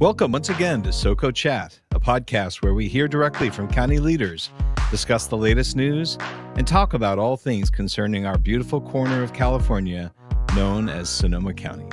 Welcome once again to SoCo Chat, a podcast where we hear directly from county leaders, discuss the latest news, and talk about all things concerning our beautiful corner of California known as Sonoma County.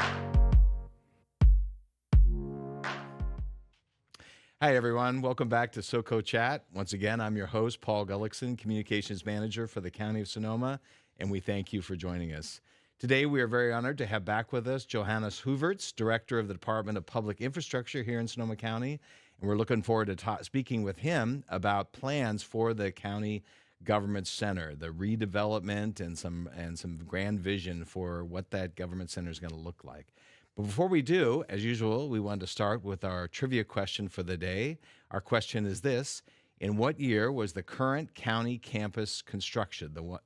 Hi, everyone. Welcome back to SoCo Chat. Once again, I'm your host, Paul Gullickson, Communications Manager for the County of Sonoma, and we thank you for joining us. Today, we are very honored to have back with us Johannes Hoevertsz, Director of the Department of Public Infrastructure here in Sonoma County, and we're looking forward to speaking with him about plans for the County Government Center, the redevelopment and some grand vision for what that Government Center is going to look like. But before we do, as usual, we want to start with our trivia question for the day. Our question is this: in what year was the current county campus constructed, the one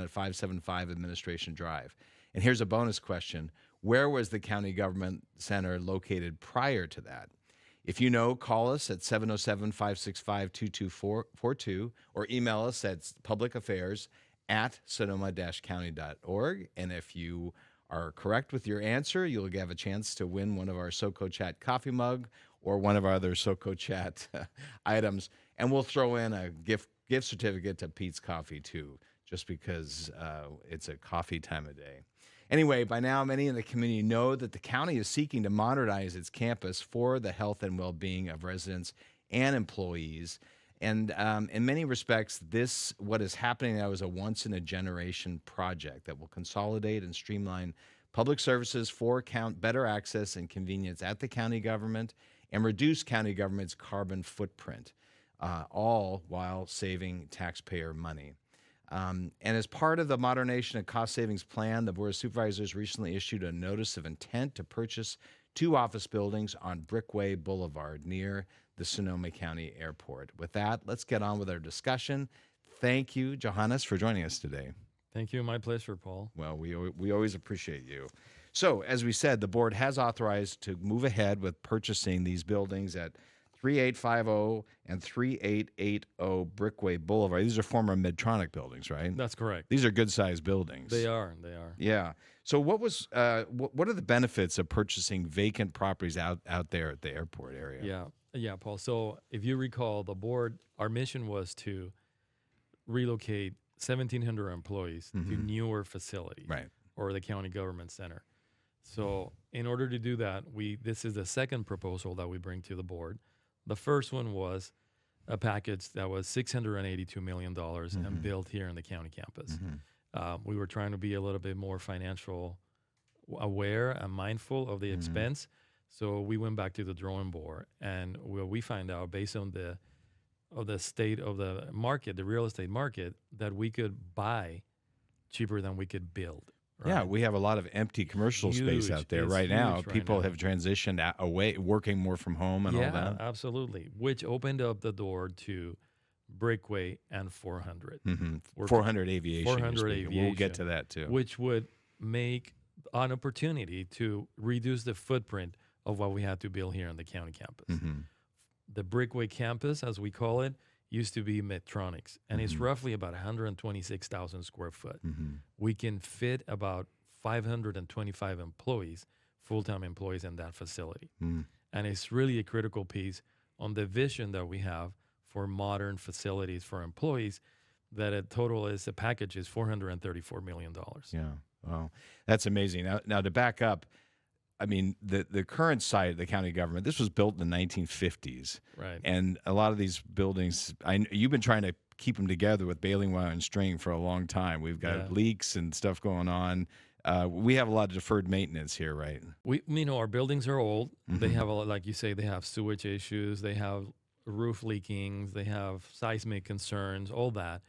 at 575 Administration Drive? And here's a bonus question: where was the County Government Center located prior to that? If you know, call us at 707-565-2242 or email us at publicaffairs@sonoma-county.org. And if you are correct with your answer, you'll have a chance to win one of our SoCo Chat coffee mug or one of our other SoCo Chat items. And we'll throw in a gift certificate to Pete's Coffee, too, just because it's a coffee time of day. Anyway, by now, many in the community know that the county is seeking to modernize its campus for the health and well-being of residents and employees. And in many respects, what is happening now is a once-in-a-generation project that will consolidate and streamline public services for better access and convenience at the county government and reduce county government's carbon footprint, all while saving taxpayer money. And as part of the modernization and cost savings plan, the Board of Supervisors recently issued a notice of intent to purchase 2 office buildings on Brickway Boulevard near the Sonoma County Airport. With that, let's get on with our discussion. Thank you, Johannes, for joining us today. Thank you. My pleasure, Paul. Well, we always appreciate you. So, as we said, the board has authorized to move ahead with purchasing these buildings at 3850 and 3880 Brickway Boulevard. These are former Medtronic buildings, right? That's correct. These are good-sized buildings. They are. Yeah. So what are the benefits of purchasing vacant properties out there at the airport area? Yeah, Paul. So if you recall, the board, our mission was to relocate 1,700 employees to newer facilities, right, or the county government center. So in order to do that, this is the second proposal that we bring to the board. The first one was a package that was $682 million and built here in the county campus. We were trying to be a little bit more financial aware and mindful of the expense. So we went back to the drawing board, and we find out, based on the state of the market, the real estate market, that we could buy cheaper than we could build. Right? Yeah, we have a lot of empty commercial space out there right now. People have transitioned away, working more from home and all that. Yeah, absolutely, which opened up the door to Brickway and 400. 400 Aviation. 400 Aviation. We'll get to that, too. Which would make an opportunity to reduce the footprint of what we had to build here on the county campus. The Brickway campus, as we call it, used to be Medtronics, and it's roughly about 126,000 square foot. We can fit about 525 employees, full-time employees in that facility. And it's really a critical piece on the vision that we have for modern facilities for employees, that the package is $434 million. Yeah, wow, that's amazing. Now to back up, I mean, the current site of the county government, this was built in the 1950s. Right. And a lot of these buildings, you've been trying to keep them together with baling wire and string for a long time. We've got leaks and stuff going on. We have a lot of deferred maintenance here, right? Our buildings are old. They have, like you say, they have sewage issues. They have roof leakings. They have seismic concerns, all that.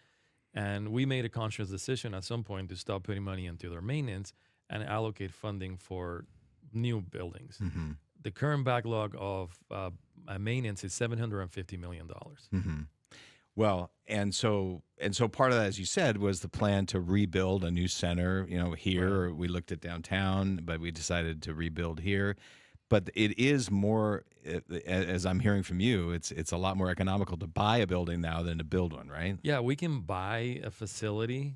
And we made a conscious decision at some point to stop putting money into their maintenance and allocate funding for new buildings. The current backlog of maintenance is $750 million. Well, and so part of that, as you said, was the plan to rebuild a new center. Here we looked at downtown, but we decided to rebuild here. But it is more, as I'm hearing from you, it's a lot more economical to buy a building now than to build one, right? Yeah, we can buy a facility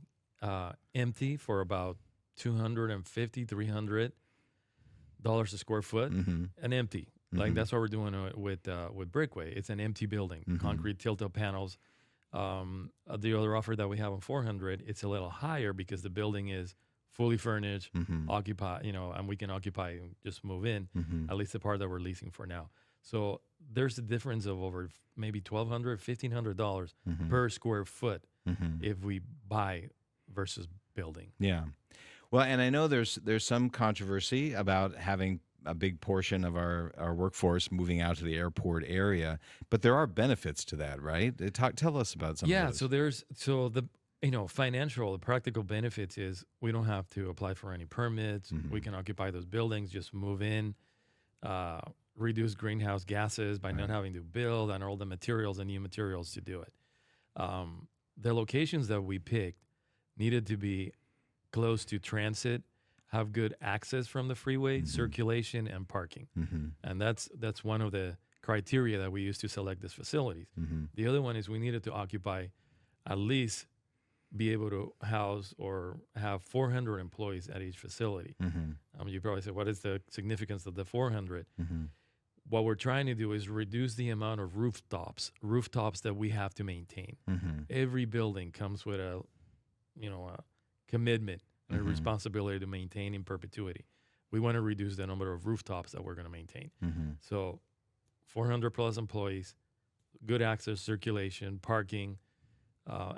empty for about $250, $300 a square foot, and empty. Like that's what we're doing with Brickway. It's an empty building, concrete tilt-up panels. The other offer that we have on 400, it's a little higher because the building is fully furnished, occupy, and we can occupy and just move in, at least the part that we're leasing for now. So there's a difference of over maybe $1,200, $1,500 per square foot if we buy versus building. Yeah. Well, and I know there's some controversy about having a big portion of our workforce moving out to the airport area, but there are benefits to that, right? Tell us about some of those. So the financial, the practical benefits is we don't have to apply for any permits. We can occupy those buildings, just move in, reduce greenhouse gases by not having to build and all the materials and new materials to do it. The locations that we picked needed to be close to transit, have good access from the freeway, circulation, and parking. And that's one of the criteria that we use to select these facilities. The other one is we needed to occupy, at least be able to house or have 400 employees at each facility. You probably say, what is the significance of the 400? What we're trying to do is reduce the amount of rooftops that we have to maintain. Every building comes with a commitment and a responsibility to maintain in perpetuity. We want to reduce the number of rooftops that we're going to maintain. So 400 plus employees, good access, circulation, parking,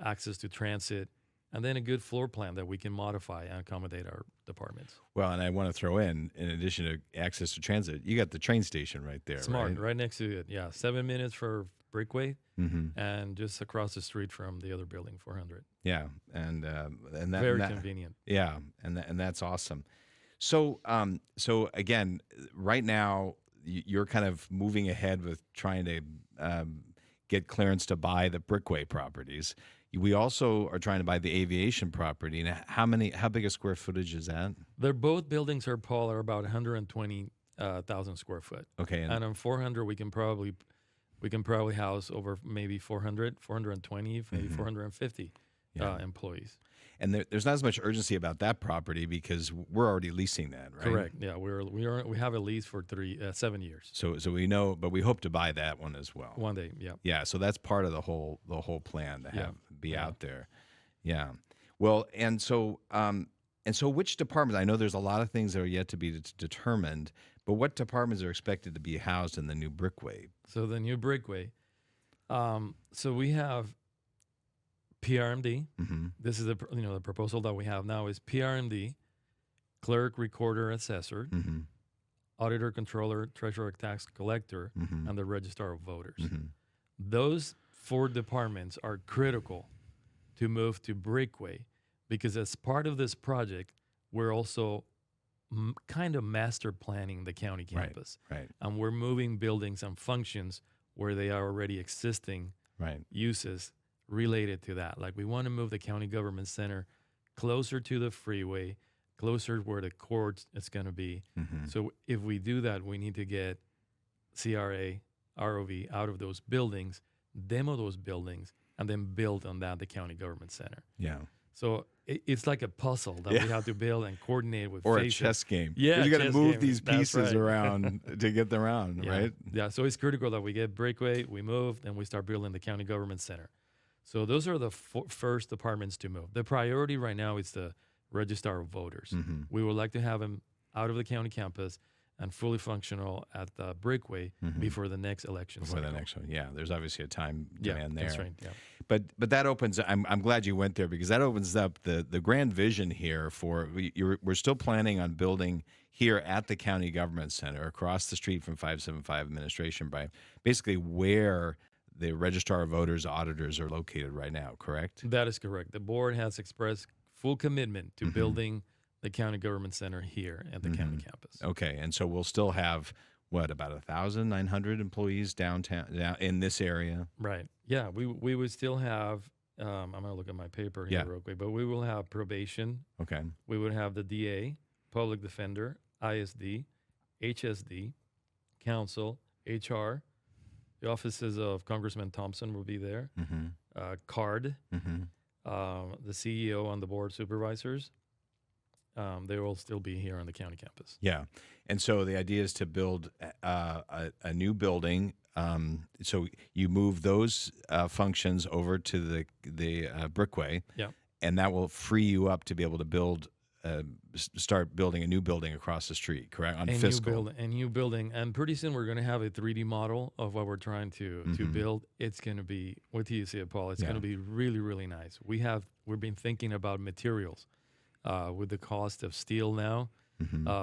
access to transit, and then a good floor plan that we can modify and accommodate our departments. Well, and I want to throw in addition to access to transit, you got the train station right there. Smart, right next to it. Yeah, 7 minutes for Brickway, and just across the street from the other building, 400. Yeah, and that very convenient. Yeah, and that's awesome. So again, right now you're kind of moving ahead with trying to get clearance to buy the Brickway properties. We also are trying to buy the aviation property. And how big a square footage is that? They're both buildings are about 120,000 square foot. Okay, and on 400 we can probably house over maybe 400, 420, maybe 450 employees. And there's not as much urgency about that property because we're already leasing that, right? Correct. Yeah, we have a lease for 7 years. So we know, but we hope to buy that one as well one day. Yeah. Yeah. So that's part of the whole plan to be out there. Yeah. Well, and so which departments? I know there's a lot of things that are yet to be determined, but what departments are expected to be housed in the new Brickway? So the new Brickway. So we have PRMD. This is the proposal that we have now is PRMD, clerk, recorder, assessor, auditor, controller, treasurer, tax collector, and the registrar of voters. Those 4 departments are critical to move to Brickway because as part of this project, we're also kind of master planning the county campus. Right. And we're moving buildings and functions where they are already existing uses related to that. Like we want to move the county government center closer to the freeway, closer where the court is going to be. So if we do that, we need to get CRA, ROV out of those buildings, demo those buildings, and then build on that the county government center. Yeah. So it's like a puzzle that we have to build and coordinate with. Or a chess game. Yeah, you got to move these pieces around to get them around, right? Yeah. So it's critical that we get Brickway, we move, and we start building the county government center. So those are the first departments to move. The priority right now is the registrar of voters. We would like to have them out of the county campus and fully functional at the Brickway before the next election cycle. The next one, yeah. There's obviously a time demand there. That's right. Yeah. But that opens. I'm glad you went there because that opens up the grand vision here for. We're still planning on building here at the county government center across the street from 575 administration by basically where the registrar of voters auditors are located right now. Correct? That is correct. The board has expressed full commitment to building the county government center here at the county campus. Okay, and so we'll still have about 1,900 employees down in this area. Right. Yeah, we would still have. I'm gonna look at my paper here real quick, but we will have probation. Okay. We would have the DA, public defender, ISD, HSD, council, HR. The offices of Congressman Thompson will be there. CARD, the CEO on the board supervisors. they will still be here on the county campus. Yeah. And so the idea is to build a new building. So you move those functions over to the Brickway, Yeah. and that will free you up to be able to build, start building a new building across the street, correct? On Fiscal. A new building. And pretty soon we're going to have a 3D model of what we're trying to build. It's going to be, what do you say, Paul? It's going to be really, really nice. We've been thinking about materials with the cost of steel now.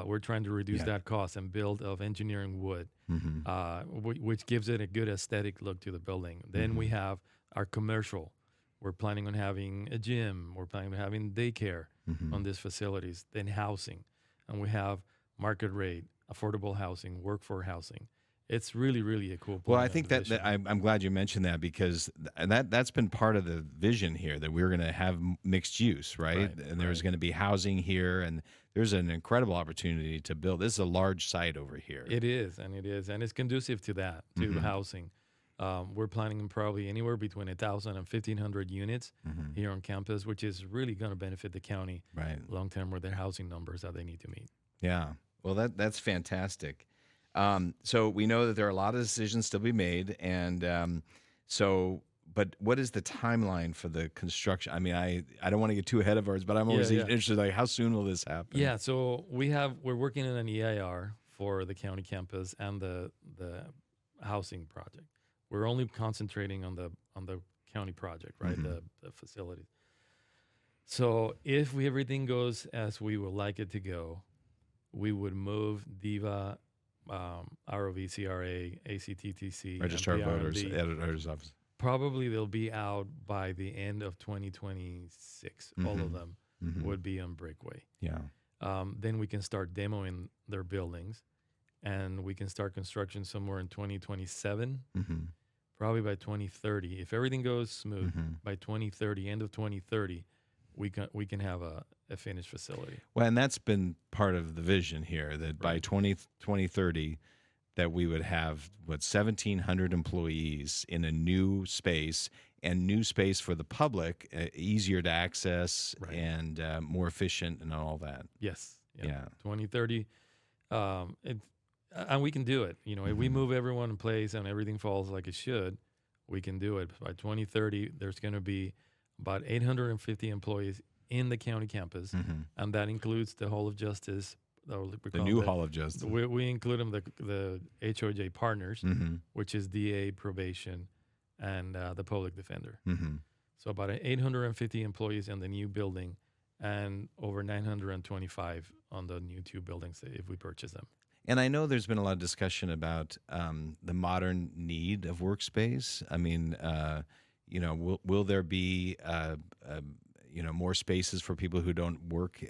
We're trying to reduce that cost and build of engineering wood, which gives it a good aesthetic look to the building. Then we have our commercial. We're planning on having a gym. We're planning on having daycare on these facilities. Then housing. And we have market rate, affordable housing, workforce housing. It's really, really a cool plan. Well, I think that I'm glad you mentioned that, because that's been part of the vision here, that we're going to have mixed use, right? And there's going to be housing here, and there's an incredible opportunity to build. This is a large site over here. It is, and it's conducive to that, to the housing. We're planning on probably anywhere between 1,000 and 1,500 units here on campus, which is really going to benefit the county long term with their housing numbers that they need to meet. Yeah, well, that's fantastic. So we know that there are a lot of decisions still be made, and but what is the timeline for the construction? I mean, I don't want to get too ahead of ours, but I'm always interested, like, how soon will this happen? Yeah, so we're working on an EIR for the county campus and the housing project. We're only concentrating on the county project, right? The facility. So if everything goes as we would like it to go, we would move DIVA, ROV, CRA, ACTTC, Registrar of Voters, Editor's Office. Probably they'll be out by the end of 2026. All of them would be on Brickway. Yeah. Then we can start demoing their buildings, and we can start construction somewhere in 2027, probably by 2030. If everything goes smooth, by 2030, end of 2030, we can have a finished facility. Well, and that's been part of the vision here, that by 2030, that we would have, 1,700 employees in a new space, and new space for the public, easier to access and more efficient and all that. Yes. Yeah. 2030. And we can do it. You know, if we move everyone in place and everything falls like it should, we can do it. By 2030, there's going to be about 850 employees in the county campus, and that includes the Hall of Justice. The new Hall of Justice. We include them, the HOJ partners, which is DA, probation, and the public defender. So about 850 employees in the new building, and over 925 on the new two buildings if we purchase them. And I know there's been a lot of discussion about the modern need of workspace. I mean, will there be more spaces for people who don't work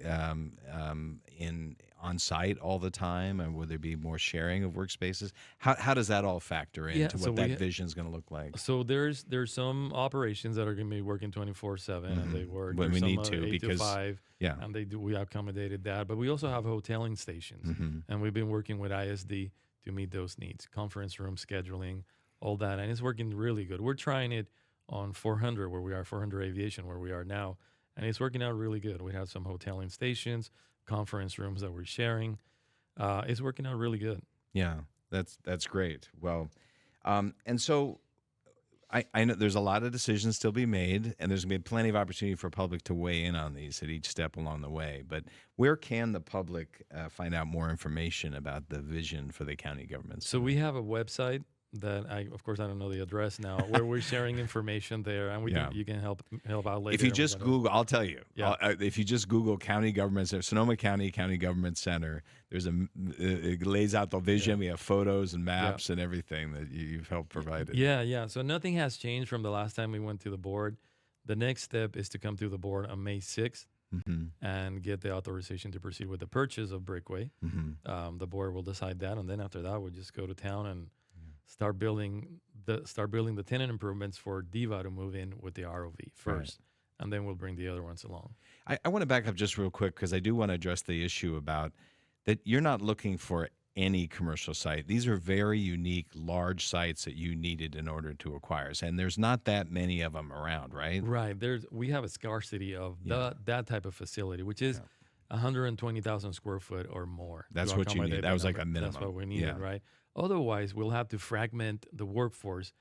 on site all the time, and will there be more sharing of workspaces? How does that all factor into what that vision is going to look like? So there's some operations that are going to be working 24/7, and they work. But we need to, 8 because to 5, and we accommodated that. But we also have hoteling stations, and we've been working with ISD to meet those needs, conference room scheduling, all that, and it's working really good. We're trying it on 400 where we are, 400 Aviation where we are now, and it's working out really good. We have some hoteling stations, conference rooms that we're sharing. It's working out really good. Yeah, that's great. Well, and so I know there's a lot of decisions still be made, and there's going to be plenty of opportunity for public to weigh in on these at each step along the way. But where can the public find out more information about the vision for the county government? So we have a website that of course I don't know the address now, where we're sharing information there, and you can help out later. If you just Google, I'll tell you. If you just Google County Government Center, Sonoma County Government Center, it lays out the vision. We have photos and maps and everything that you've helped provide. Yeah. So nothing has changed from the last time we went to the board. The next step is to come to the board on May 6th and get the authorization to proceed with the purchase of Brickway. The board will decide that, and then after that, we'll just go to town and start building the tenant improvements for DIVA to move in with the ROV first, and then we'll bring the other ones along. I want to back up just real quick, because I do want to address the issue about that you're not looking for any commercial site. These are very unique, large sites that you needed in order to acquire, and there's not that many of them around, right? Right. We have a scarcity of that type of facility, which is 120,000 square foot or more. That's to what you need. accommodate That was like a number. That's minimum. what we needed, Yeah. right? Otherwise, we'll have to fragment the workforce.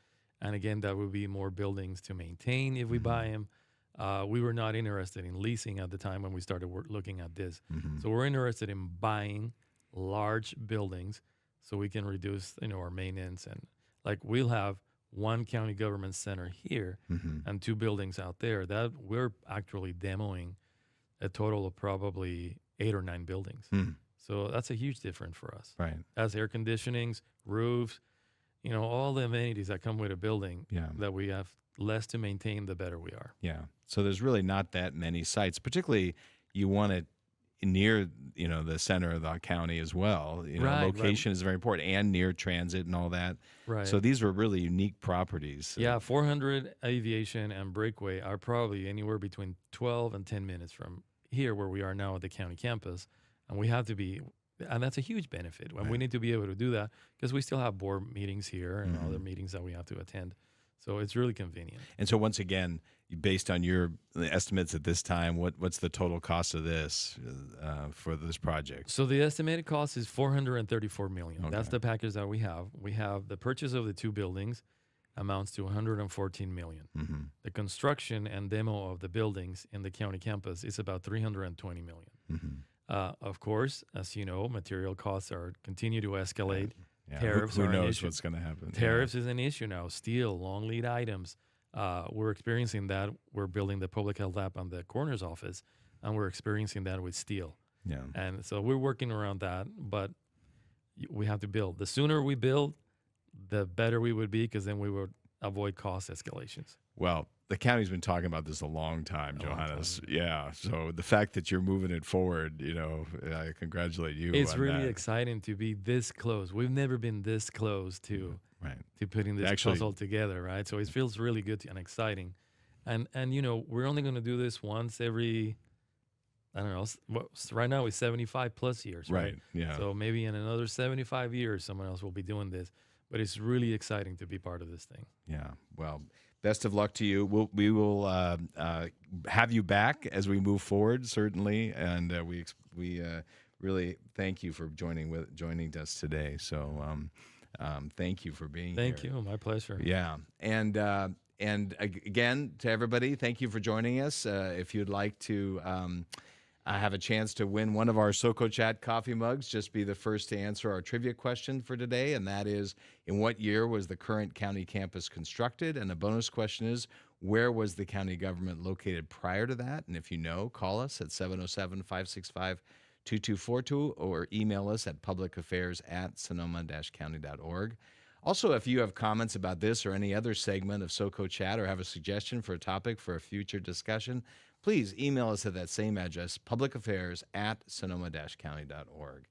And again, that would be more buildings to maintain if we buy them. We were not interested in leasing at the time when we started looking at this. So we're interested in buying large buildings so we can reduce, our maintenance. And like we'll have one county government center here and 2 buildings out there that we're actually demoing a total of probably 8 or 9 buildings. So that's a huge difference for us. Right. As air conditionings, roofs, all the amenities that come with a building Yeah. that we have less to maintain, the better we are. Yeah. So there's really not that many sites, particularly you want it near, the center of the county as well. Right, Location is very important, and near transit and all that. Right. So these were really unique properties. Yeah, 400 Aviation and Breakaway are probably anywhere between 12 and 10 minutes from here where we are now at the county campus. And we have to be, and that's a huge benefit. And we need to be able to do that because we still have board meetings here and other meetings that we have to attend. So it's really convenient. And so once again, based on your estimates at this time, what's the total cost of this for this project? So the estimated cost is $434 million. Okay. That's the package that we have. We have the purchase of the 2 buildings amounts to $114 million. The construction and demo of the buildings in the county campus is about $320 million. Of course, as you know, material costs continue to escalate. Yeah. Tariffs who are an knows issue. what's going to happen? Tariffs is an issue now. Steel, long lead items. We're experiencing that. We're building the public health lab on the coroner's office, and we're experiencing that with steel. Yeah. And so we're working around that, but we have to build. The sooner we build, the better we would be, because then we would avoid cost escalations. Well, the county's been talking about this a long time, A long Johannes. Yeah. So the fact that you're moving it forward, I congratulate you. It's on really that. exciting to be this close. We've never been this close to putting this Actually- puzzle together, right? So it feels really good and exciting. And we're only going to do this once every, I don't know, right now it's 75 plus years, right? Yeah. So maybe in another 75 years, someone else will be doing this. But it's really exciting to be part of this thing. Yeah. Well, best of luck to you. We will have you back as we move forward, certainly, and we really thank you for joining us today. So thank you for being here. Thank you. My pleasure. Yeah. And again, to everybody, thank you for joining us. If you'd like to have a chance to win one of our SoCo Chat coffee mugs, just be the first to answer our trivia question for today, and that is, in what year was the current county campus constructed? And the bonus question is, where was the county government located prior to that? And if you know, call us at 707-565-2242 or email us at publicaffairs@sonoma-county.org. Also, if you have comments about this or any other segment of SoCo Chat or have a suggestion for a topic for a future discussion, please email us at that same address, publicaffairs@sonoma-county.org.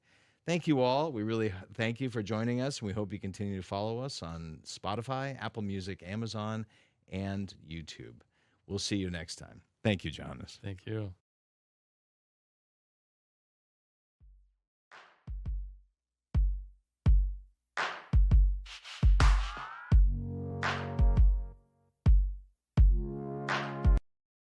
Thank you all. We really thank you for joining us, and we hope you continue to follow us on Spotify, Apple Music, Amazon, and YouTube. We'll see you next time. Thank you, Johannes. Thank you.